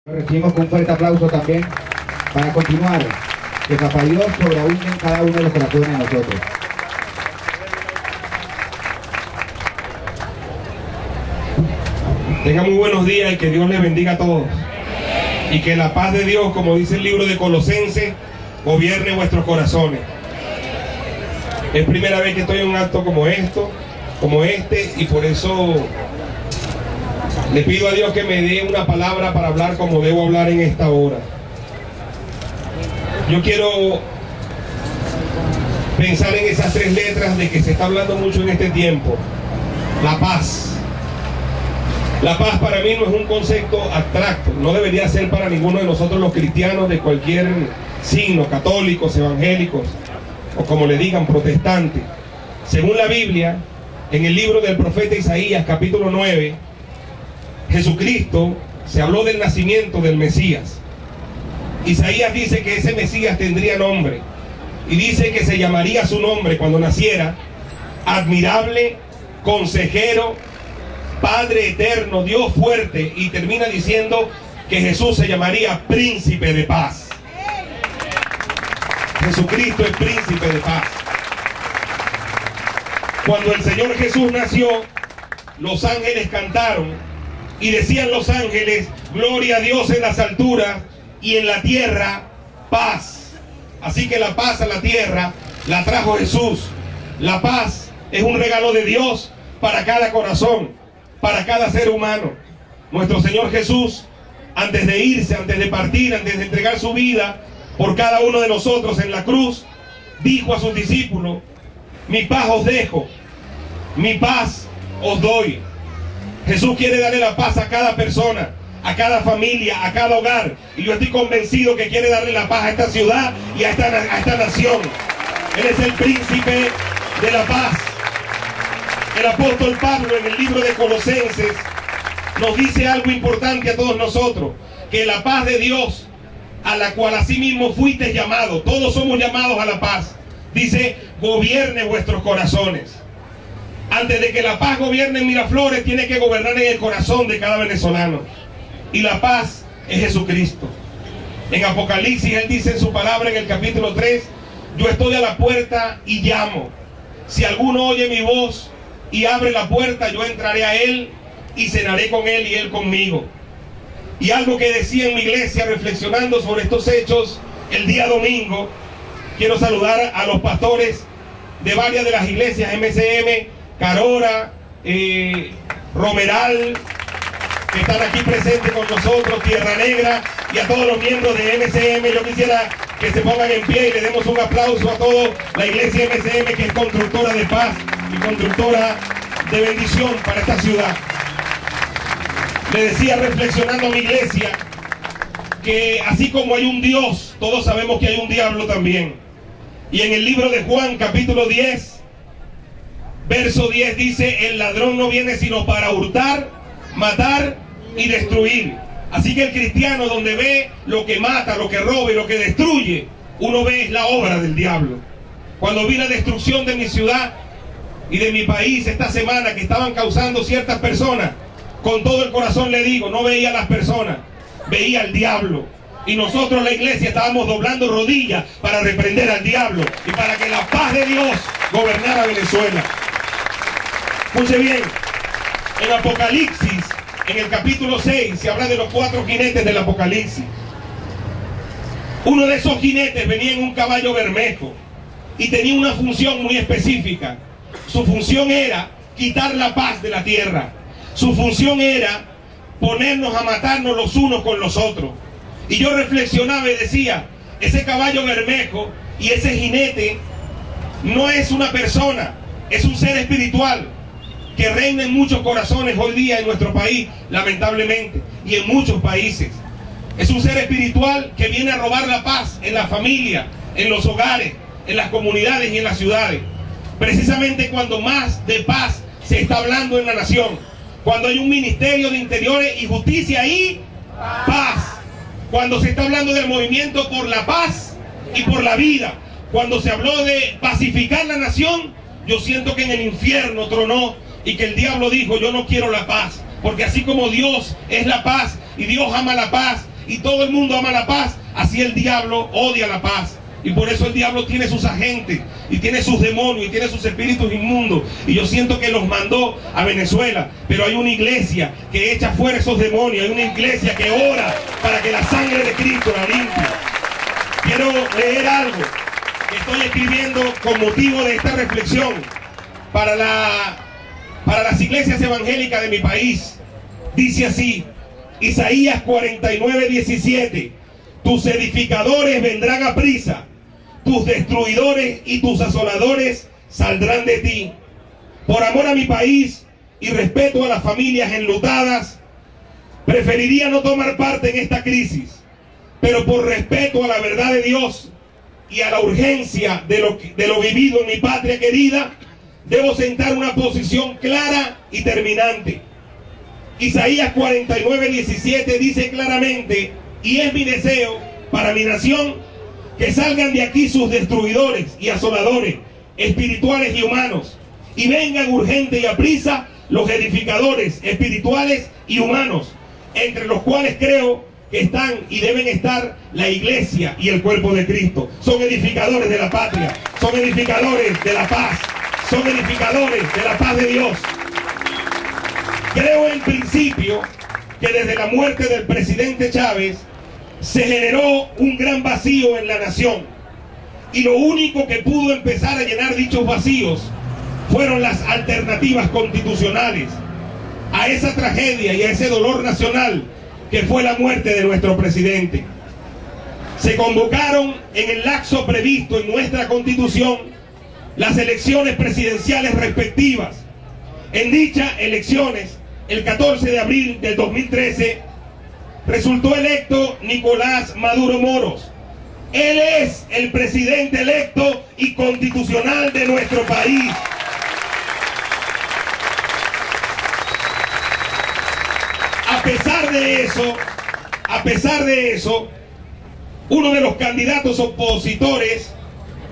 Recibimos con un fuerte aplauso también para continuar. Que Papá Dios sobreabunde en cada uno de los corazones de nosotros. Tengan muy buenos días y que Dios les bendiga a todos. Y que la paz de Dios, como dice el libro de Colosenses, gobierne vuestros corazones. Es primera vez que estoy en un acto como este, y por eso le pido a Dios que me dé una palabra para hablar como debo hablar en esta hora. Yo quiero pensar en esas tres letras de que se está hablando mucho en este tiempo. La paz. La paz para mí no es un concepto abstracto, no debería ser para ninguno de nosotros los cristianos de cualquier signo, católicos, evangélicos, o como le digan, protestantes. Según la Biblia, en el libro del profeta Isaías, capítulo 9, Jesucristo se habló del nacimiento del Mesías. Isaías dice que ese Mesías tendría nombre, y dice que se llamaría su nombre cuando naciera Admirable, Consejero, Padre Eterno, Dios Fuerte, y termina diciendo que Jesús se llamaría Príncipe de Paz. Jesucristo es Príncipe de Paz. Cuando el Señor Jesús nació, los ángeles cantaron y decían los ángeles: gloria a Dios en las alturas y en la tierra paz. Así que la paz a la tierra la trajo Jesús. La paz es un regalo de Dios para cada corazón, para cada ser humano. Nuestro Señor Jesús, antes de irse, antes de partir, antes de entregar su vida por cada uno de nosotros en la cruz, dijo a sus discípulos: mi paz os dejo, mi paz os doy. Jesús quiere darle la paz a cada persona, a cada familia, a cada hogar, y yo estoy convencido que quiere darle la paz a esta ciudad y a esta nación. Él es el príncipe de la paz. El apóstol Pablo en el libro de Colosenses nos dice algo importante a todos nosotros: que la paz de Dios, a la cual asimismo fuisteis llamados, todos somos llamados a la paz, dice, gobierne vuestros corazones. Antes de que la paz gobierne en Miraflores, tiene que gobernar en el corazón de cada venezolano. Y la paz es Jesucristo. En Apocalipsis Él dice en su palabra en el capítulo 3, yo estoy a la puerta y llamo. Si alguno oye mi voz y abre la puerta, yo entraré a él y cenaré con él y él conmigo. Y algo que decía en mi iglesia reflexionando sobre estos hechos el día domingo, quiero saludar a los pastores de varias de las iglesias MCM, Carora, Romeral, que están aquí presentes con nosotros, Tierra Negra, y a todos los miembros de MCM. Yo quisiera que se pongan en pie y le demos un aplauso a toda la iglesia MCM, que es constructora de paz y constructora de bendición para esta ciudad. Le decía reflexionando a mi iglesia que así como hay un Dios, todos sabemos que hay un diablo también. Y en el libro de Juan capítulo 10, verso 10 dice: el ladrón no viene sino para hurtar, matar y destruir. Así que el cristiano, donde ve lo que mata, lo que roba y lo que destruye, uno ve es la obra del diablo. Cuando vi la destrucción de mi ciudad y de mi país esta semana, que estaban causando ciertas personas, con todo el corazón le digo, no veía a las personas, veía al diablo. Y nosotros, la iglesia, estábamos doblando rodillas para reprender al diablo y para que la paz de Dios gobernara Venezuela. Escuche bien, en Apocalipsis, en el capítulo 6, se habla de los 4 jinetes del Apocalipsis. Uno de esos jinetes venía en un caballo bermejo y tenía una función muy específica. Su función era quitar la paz de la tierra. Su función era ponernos a matarnos los unos con los otros. Y yo reflexionaba y decía, ese caballo bermejo y ese jinete no es una persona, es un ser espiritual que reina en muchos corazones hoy día en nuestro país, lamentablemente, y en muchos países. Es un ser espiritual que viene a robar la paz en la familia, en los hogares, en las comunidades y en las ciudades. Precisamente cuando más de paz se está hablando en la nación, cuando hay un ministerio de interiores y justicia y paz, cuando se está hablando del movimiento por la paz y por la vida, cuando se habló de pacificar la nación, yo siento que en el infierno tronó y que el diablo dijo, yo no quiero la paz, porque así como Dios es la paz y Dios ama la paz y todo el mundo ama la paz, así el diablo odia la paz. Y por eso el diablo tiene sus agentes, y tiene sus demonios, y tiene sus espíritus inmundos. Y yo siento que los mandó a Venezuela. Pero hay una iglesia que echa fuera esos demonios. Hay una iglesia que ora para que la sangre de Cristo la limpie. Quiero leer algo que estoy escribiendo con motivo de esta reflexión para las iglesias evangélicas de mi país. Dice así, Isaías 49:17: tus edificadores vendrán a prisa, tus destruidores y tus asoladores saldrán de ti. Por amor a mi país y respeto a las familias enlutadas, preferiría no tomar parte en esta crisis, pero por respeto a la verdad de Dios y a la urgencia de lo vivido en mi patria querida, debo sentar una posición clara y terminante. Isaías 49:17 dice claramente: y es mi deseo para mi nación que salgan de aquí sus destruidores y asoladores, espirituales y humanos, y vengan urgente y aprisa los edificadores espirituales y humanos, entre los cuales creo que están y deben estar la iglesia y el cuerpo de Cristo. Son edificadores de la patria, son edificadores de la paz, son edificadores de la paz de Dios. Creo en principio que desde la muerte del presidente Chávez se generó un gran vacío en la nación, y lo único que pudo empezar a llenar dichos vacíos fueron las alternativas constitucionales a esa tragedia y a ese dolor nacional que fue la muerte de nuestro presidente. Se convocaron en el lapso previsto en nuestra Constitución las elecciones presidenciales respectivas. En dichas elecciones, el 14 de abril del 2013, resultó electo Nicolás Maduro Moros. Él es el presidente electo y constitucional de nuestro país. A pesar de eso, uno de los candidatos opositores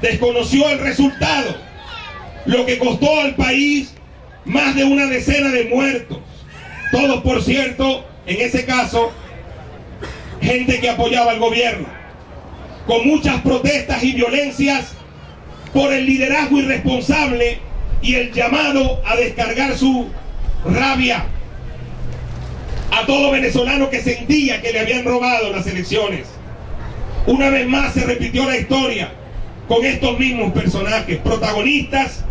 desconoció el resultado, lo que costó al país más de una decena de muertos. Todos, por cierto, en ese caso, gente que apoyaba al gobierno, con muchas protestas y violencias por el liderazgo irresponsable y el llamado a descargar su rabia a todo venezolano que sentía que le habían robado las elecciones. Una vez más se repitió la historia con estos mismos personajes, protagonistas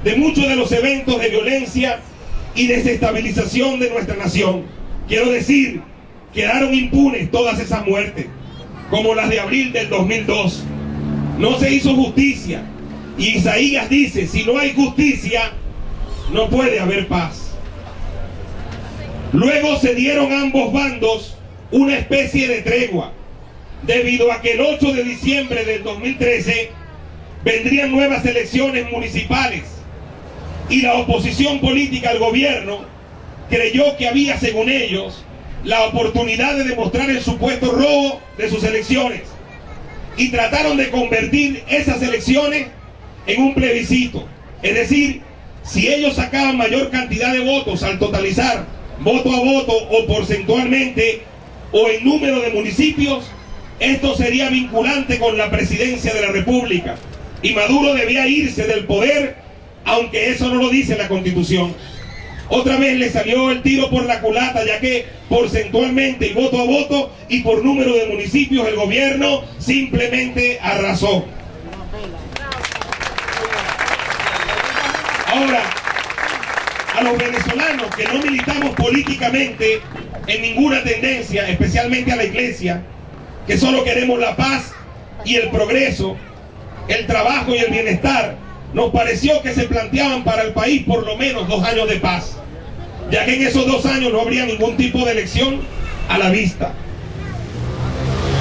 de muchos de los eventos de violencia y desestabilización de nuestra nación. Quiero decir, quedaron impunes todas esas muertes, como las de abril del 2002. No se hizo justicia, y Isaías dice: si no hay justicia, no puede haber paz. Luego se dieron a ambos bandos una especie de tregua, debido a que el 8 de diciembre del 2013 vendrían nuevas elecciones municipales, y la oposición política al gobierno creyó que había, según ellos, la oportunidad de demostrar el supuesto robo de sus elecciones, y trataron de convertir esas elecciones en un plebiscito. Es decir, si ellos sacaban mayor cantidad de votos al totalizar voto a voto o porcentualmente o en número de municipios, esto sería vinculante con la presidencia de la República, y Maduro debía irse del poder, aunque eso no lo dice la Constitución. Otra vez le salió el tiro por la culata, ya que porcentualmente y voto a voto y por número de municipios el gobierno simplemente arrasó. Ahora, a los venezolanos que no militamos políticamente en ninguna tendencia, especialmente a la iglesia, que solo queremos la paz y el progreso, el trabajo y el bienestar, nos pareció que se planteaban para el país por lo menos 2 años de paz, ya que en esos 2 años no habría ningún tipo de elección a la vista.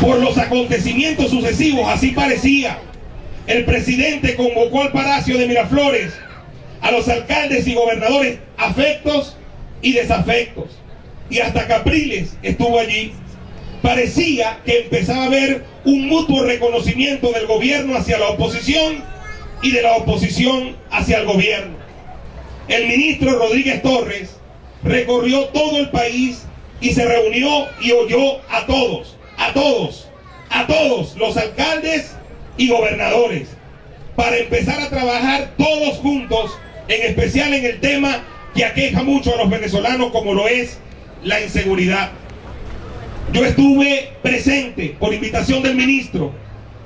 Por los acontecimientos sucesivos, así parecía. El presidente convocó al Palacio de Miraflores a los alcaldes y gobernadores afectos y desafectos, y hasta Capriles estuvo allí. Parecía que empezaba a haber un mutuo reconocimiento del gobierno hacia la oposición y de la oposición hacia el gobierno. El ministro Rodríguez Torres recorrió todo el país y se reunió y oyó a todos, a todos los alcaldes y gobernadores, para empezar a trabajar todos juntos, en especial en el tema que aqueja mucho a los venezolanos, como lo es la inseguridad. Yo estuve presente por invitación del ministro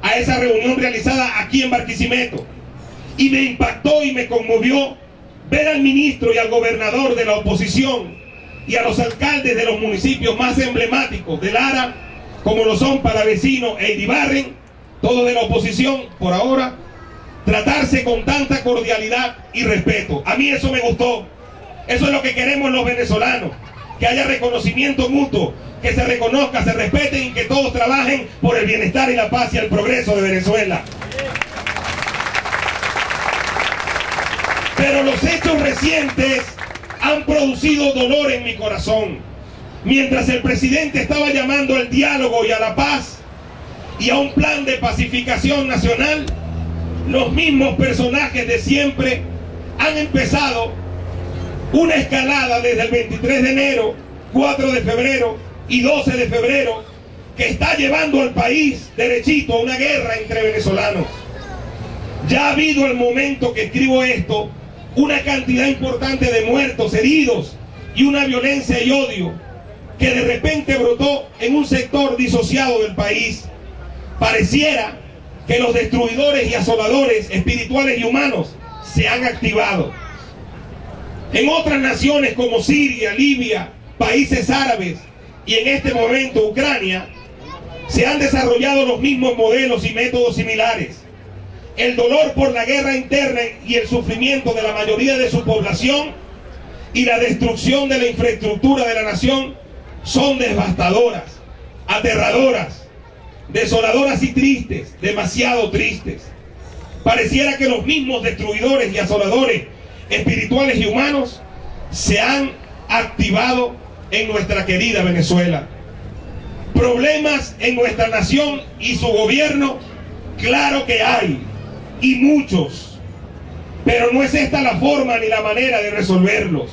a esa reunión realizada aquí en Barquisimeto, y me impactó y me conmovió ver al ministro y al gobernador de la oposición y a los alcaldes de los municipios más emblemáticos de Lara, como lo son Palavecino e Iribarren, todos de la oposición por ahora, tratarse con tanta cordialidad y respeto. A mí eso me gustó. Eso es lo que queremos los venezolanos, que haya reconocimiento mutuo, que se reconozca, se respeten y que todos trabajen por el bienestar y la paz y el progreso de Venezuela. Pero los hechos recientes han producido dolor en mi corazón. Mientras el presidente estaba llamando al diálogo y a la paz y a un plan de pacificación nacional, los mismos personajes de siempre han empezado una escalada desde el 23 de enero, 4 de febrero y 12 de febrero, que está llevando al país derechito a una guerra entre venezolanos. Ya ha habido al momento que escribo esto una cantidad importante de muertos, heridos y una violencia y odio que de repente brotó en un sector disociado del país. Pareciera que los destruidores y asoladores espirituales y humanos se han activado. En otras naciones como Siria, Libia, países árabes y en este momento Ucrania, se han desarrollado los mismos modelos y métodos similares. El dolor por la guerra interna y el sufrimiento de la mayoría de su población y la destrucción de la infraestructura de la nación son devastadoras, aterradoras, desoladoras y tristes, demasiado tristes. Pareciera que los mismos destruidores y asoladores espirituales y humanos se han activado en nuestra querida Venezuela. Problemas en nuestra nación y su gobierno, claro que hay, y muchos, pero no es esta la forma ni la manera de resolverlos.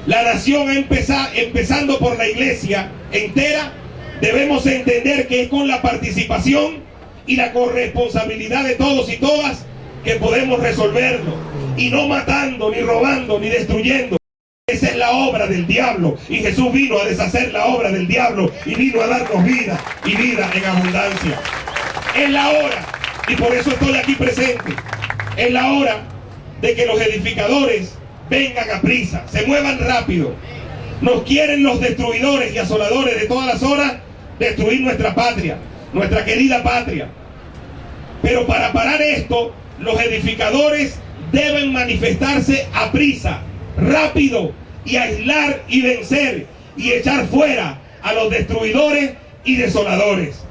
La nación, empezando por la iglesia entera, debemos entender que es con la participación y la corresponsabilidad de todos y todas que podemos resolverlo, y no matando, ni robando, ni destruyendo. Esa es la obra del diablo, y Jesús vino a deshacer la obra del diablo y vino a darnos vida, y vida en abundancia. Es la hora, y por eso estoy aquí presente, es la hora de que los edificadores vengan a prisa, se muevan rápido. Nos quieren los destruidores y asoladores de todas las horas destruir nuestra patria, nuestra querida patria. Pero para parar esto, los edificadores deben manifestarse a prisa, rápido, y aislar y vencer y echar fuera a los destruidores y desoladores.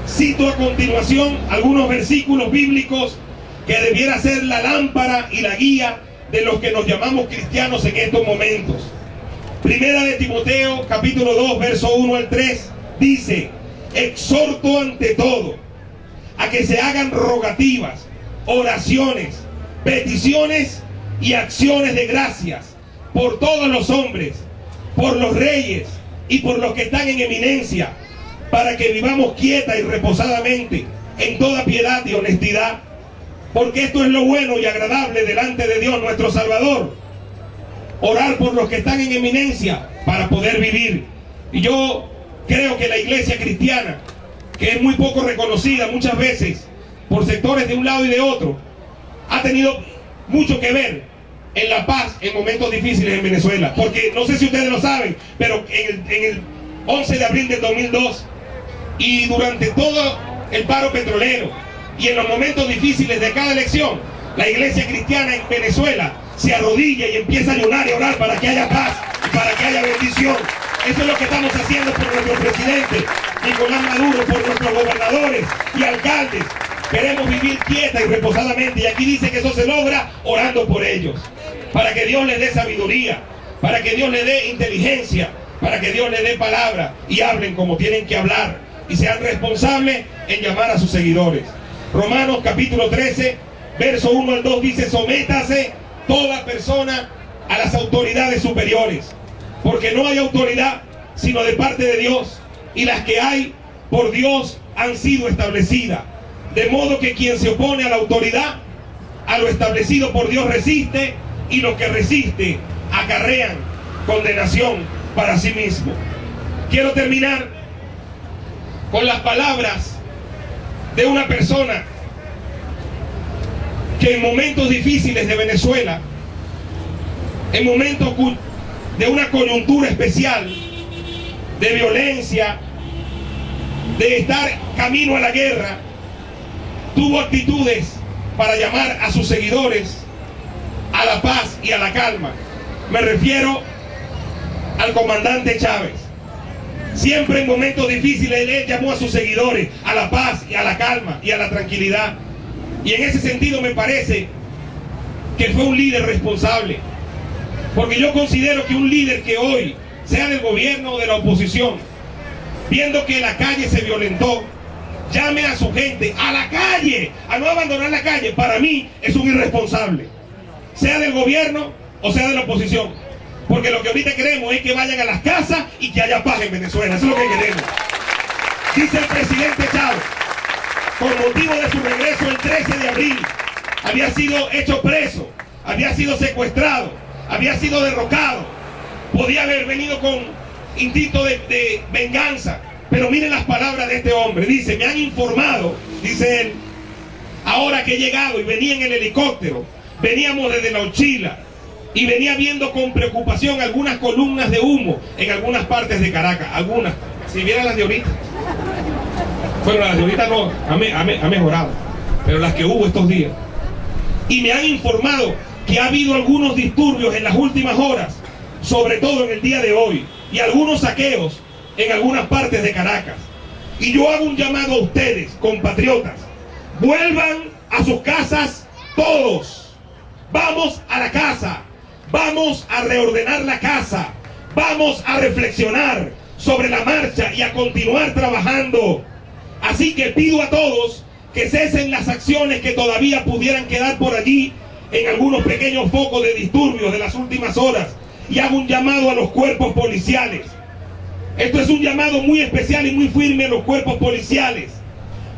Cito a continuación algunos versículos bíblicos que debiera ser la lámpara y la guía de los que nos llamamos cristianos en estos momentos. Primera de Timoteo, capítulo 2, verso 1 al 3, dice: exhorto ante todo a que se hagan rogativas, oraciones, peticiones y acciones de gracias por todos los hombres, por los reyes y por los que están en eminencia, para que vivamos quieta y reposadamente en toda piedad y honestidad, porque esto es lo bueno y agradable delante de Dios nuestro Salvador. Orar por los que están en eminencia para poder vivir. Y yo creo que la iglesia cristiana, que es muy poco reconocida muchas veces por sectores de un lado y de otro, ha tenido mucho que ver en la paz en momentos difíciles en Venezuela. Porque no sé si ustedes lo saben, pero en el 11 de abril del 2002 y durante todo el paro petrolero y en los momentos difíciles de cada elección, la iglesia cristiana en Venezuela se arrodilla y empieza a ayunar y orar para que haya paz y para que haya bendición. Eso es lo que estamos haciendo por nuestro presidente Nicolás Maduro, por nuestros gobernadores y alcaldes. Queremos vivir quieta y reposadamente, y aquí dice que eso se logra orando por ellos, para que Dios les dé sabiduría, para que Dios les dé inteligencia, para que Dios les dé palabra y hablen como tienen que hablar y sean responsables en llamar a sus seguidores. Romanos capítulo 13, verso 1 al 2 dice: sométase toda persona a las autoridades superiores, porque no hay autoridad sino de parte de Dios, y las que hay por Dios han sido establecidas. De modo que quien se opone a la autoridad, a lo establecido por Dios resiste, y los que resiste acarrean condenación para sí mismo. Quiero terminar con las palabras de una persona que en momentos difíciles de Venezuela, en momentos de una coyuntura especial, de violencia, de estar camino a la guerra, tuvo actitudes para llamar a sus seguidores a la paz y a la calma. Me refiero al comandante Chávez. Siempre en momentos difíciles él llamó a sus seguidores a la paz y a la calma y a la tranquilidad. Y en ese sentido me parece que fue un líder responsable, porque yo considero que un líder que hoy, sea del gobierno o de la oposición, viendo que la calle se violentó, llame a su gente a la calle, a no abandonar la calle, para mí es un irresponsable, sea del gobierno o sea de la oposición, porque lo que ahorita queremos es que vayan a las casas y que haya paz en Venezuela. Eso es lo que queremos. Dice el presidente Chávez, con motivo de su regreso el 13 de abril, había sido hecho preso, había sido secuestrado, había sido derrocado, podía haber venido con instinto de venganza. Pero miren las palabras de este hombre. Dice: me han informado, dice él, ahora que he llegado y venía en el helicóptero, veníamos desde La Uchila y venía viendo con preocupación algunas columnas de humo en algunas partes de Caracas. Algunas, si vieran las de ahorita. Bueno, las de ahorita no, ha mejorado, pero las que hubo estos días. Y me han informado que ha habido algunos disturbios en las últimas horas, sobre todo en el día de hoy, y algunos saqueos en algunas partes de Caracas. Y yo hago un llamado a ustedes, compatriotas: vuelvan a sus casas todos. Vamos a la casa, vamos a reordenar la casa, vamos a reflexionar sobre la marcha y a continuar trabajando. Así que pido a todos que cesen las acciones que todavía pudieran quedar por allí en algunos pequeños focos de disturbios de las últimas horas, y hago un llamado a los cuerpos policiales. Esto es un llamado muy especial y muy firme a los cuerpos policiales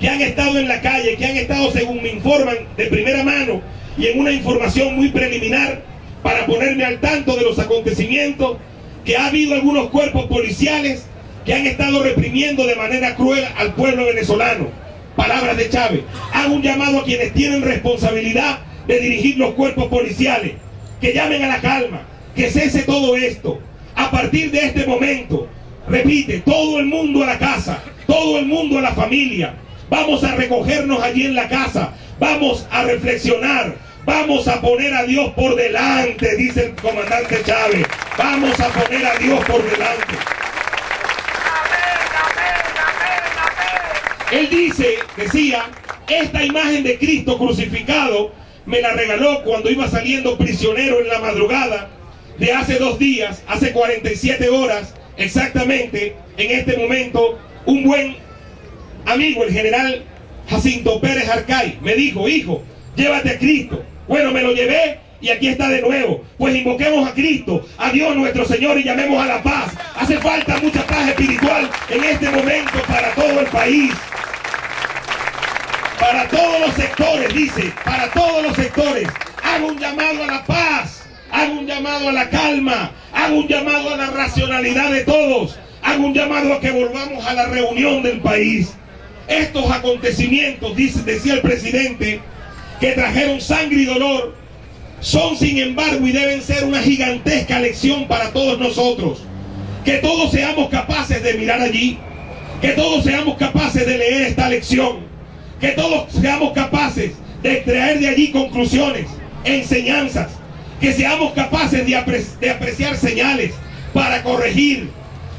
que han estado en la calle, que han estado, según me informan, de primera mano y en una información muy preliminar, para ponerme al tanto de los acontecimientos, que ha habido algunos cuerpos policiales que han estado reprimiendo de manera cruel al pueblo venezolano. Palabras de Chávez. Hago un llamado a quienes tienen responsabilidad de dirigir los cuerpos policiales, que llamen a la calma, que cese todo esto. A partir de este momento, repite, todo el mundo a la casa, todo el mundo a la familia. Vamos a recogernos allí en la casa, vamos a reflexionar, vamos a poner a Dios por delante, dice el comandante Chávez. Vamos a poner a Dios por delante. Él decía, esta imagen de Cristo crucificado me la regaló cuando iba saliendo prisionero en la madrugada de hace 2 días, hace 47 horas exactamente. En este momento, un buen amigo, el general Jacinto Pérez Arcay, me dijo: hijo, llévate a Cristo. Bueno, me lo llevé y aquí está de nuevo. Pues invoquemos a Cristo, a Dios nuestro Señor, y llamemos a la paz. Hace falta mucha paz espiritual en este momento para todo el país, para todos los sectores. Dice, para todos los sectores. Hago un llamado a la paz, hago un llamado a la calma, hago un llamado a la racionalidad de todos, hago un llamado a que volvamos a la reunión del país. Estos acontecimientos, decía el presidente, que trajeron sangre y dolor, son sin embargo y deben ser una gigantesca lección para todos nosotros. Que todos seamos capaces de mirar allí, que todos seamos capaces de leer esta lección, que todos seamos capaces de extraer de allí conclusiones, enseñanzas, que seamos capaces de apreciar señales para corregir,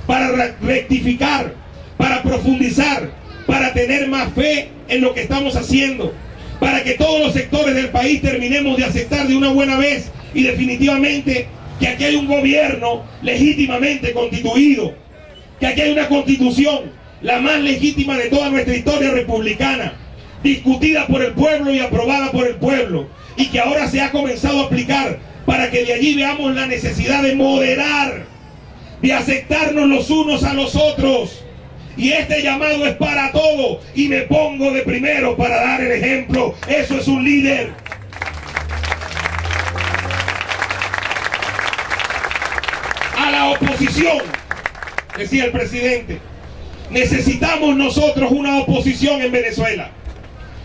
para rectificar, para profundizar, para tener más fe en lo que estamos haciendo, para que todos los sectores del país terminemos de aceptar de una buena vez y definitivamente que aquí hay un gobierno legítimamente constituido, que aquí hay una constitución, la más legítima de toda nuestra historia republicana, discutida por el pueblo y aprobada por el pueblo, y que ahora se ha comenzado a aplicar, para que de allí veamos la necesidad de moderar, de aceptarnos los unos a los otros, Y este llamado es para todos. Y me pongo de primero para dar el ejemplo. Eso es un líder. A la oposición, decía el presidente, necesitamos nosotros una oposición en Venezuela,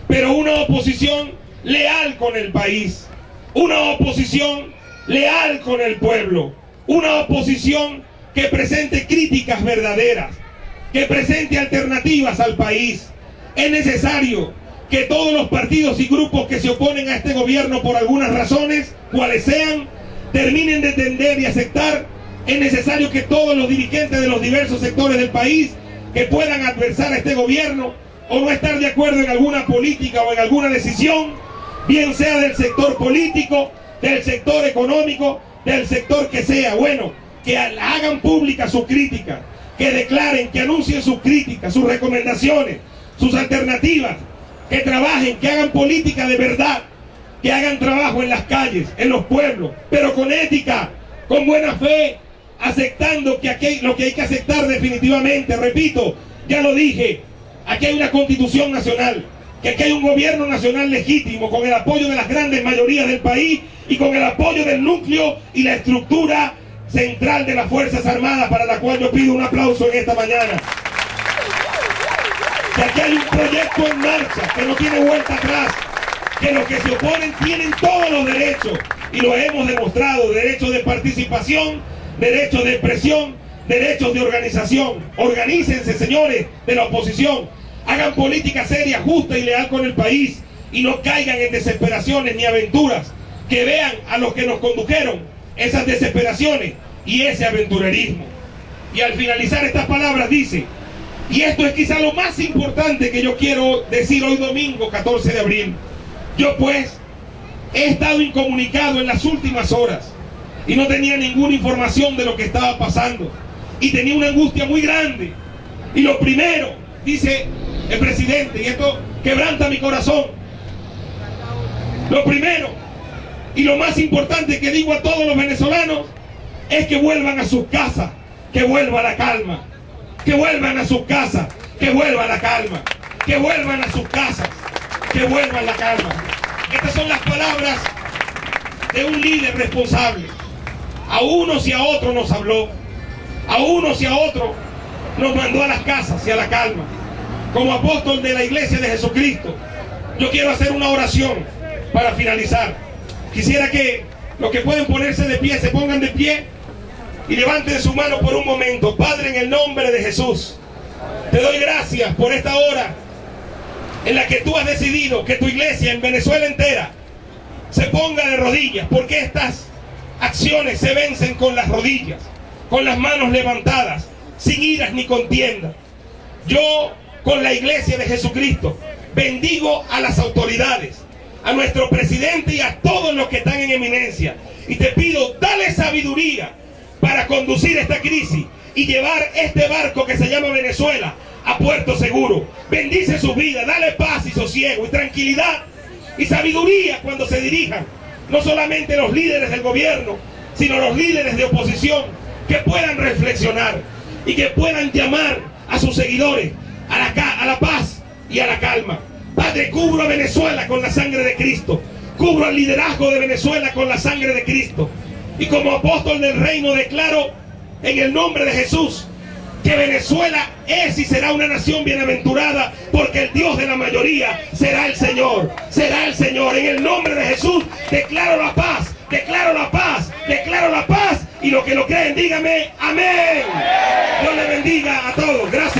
pero una oposición leal con el país, una oposición leal con el pueblo, una oposición que presente críticas verdaderas, que presente alternativas al país. Es necesario que todos los partidos y grupos que se oponen a este gobierno por algunas razones, cuales sean, terminen de entender y aceptar. Es necesario que todos los dirigentes de los diversos sectores del país que puedan adversar a este gobierno o no estar de acuerdo en alguna política o en alguna decisión, bien sea del sector político, del sector económico, del sector que sea, bueno, que hagan pública su crítica, que declaren, que anuncien sus críticas, sus recomendaciones, sus alternativas, que trabajen, que hagan política de verdad, que hagan trabajo en las calles, en los pueblos, pero con ética, con buena fe, aceptando que aquí lo que hay que aceptar definitivamente, repito, ya lo dije, aquí hay una constitución nacional, que aquí hay un gobierno nacional legítimo, con el apoyo de las grandes mayorías del país y con el apoyo del núcleo y la estructura central de las Fuerzas Armadas, para la cual yo pido un aplauso en esta mañana. Que aquí hay un proyecto en marcha, que no tiene vuelta atrás, que los que se oponen tienen todos los derechos, y lo hemos demostrado: derechos de participación, derechos de expresión, derechos de organización. Organícense, señores de la oposición, hagan política seria, justa y leal con el país, y no caigan en desesperaciones ni aventuras que vean a los que nos condujeron esas desesperaciones y ese aventurerismo. Y al finalizar estas palabras dice, y esto es quizá lo más importante que yo quiero decir hoy domingo 14 de abril, yo pues he estado incomunicado en las últimas horas y no tenía ninguna información de lo que estaba pasando y tenía una angustia muy grande. Y lo primero, dice el presidente, y esto quebranta mi corazón, lo primero y lo más importante que digo a todos los venezolanos es que vuelvan a sus casas, que vuelva la calma, que vuelvan a sus casas, que vuelva la calma, que vuelvan a sus casas, que vuelvan la calma. Estas son las palabras de un líder responsable. A unos y a otros nos habló, a unos y a otros nos mandó a las casas y a la calma. Como apóstol de la Iglesia de Jesucristo, yo quiero hacer una oración para finalizar. Quisiera que los que pueden ponerse de pie se pongan de pie y levanten su mano por un momento. Padre, en el nombre de Jesús, te doy gracias por esta hora en la que tú has decidido que tu iglesia en Venezuela entera se ponga de rodillas, porque estas acciones se vencen con las rodillas, con las manos levantadas, sin iras ni contienda. Yo, con la Iglesia de Jesucristo, bendigo a las autoridades, a nuestro presidente y a todos los que están en eminencia, y te pido, dale sabiduría para conducir esta crisis y llevar este barco que se llama Venezuela a puerto seguro. Bendice sus vidas, dale paz y sosiego y tranquilidad y sabiduría cuando se dirijan, no solamente los líderes del gobierno, sino los líderes de oposición, que puedan reflexionar y que puedan llamar a sus seguidores a la paz y a la calma. Padre, cubro a Venezuela con la sangre de Cristo, cubro al liderazgo de Venezuela con la sangre de Cristo, y como apóstol del reino declaro en el nombre de Jesús que Venezuela es y será una nación bienaventurada, porque el Dios de la mayoría será el Señor, será el Señor. En el nombre de Jesús declaro la paz, declaro la paz, declaro la paz, y los que lo creen díganme amén. Dios les bendiga a todos. Gracias.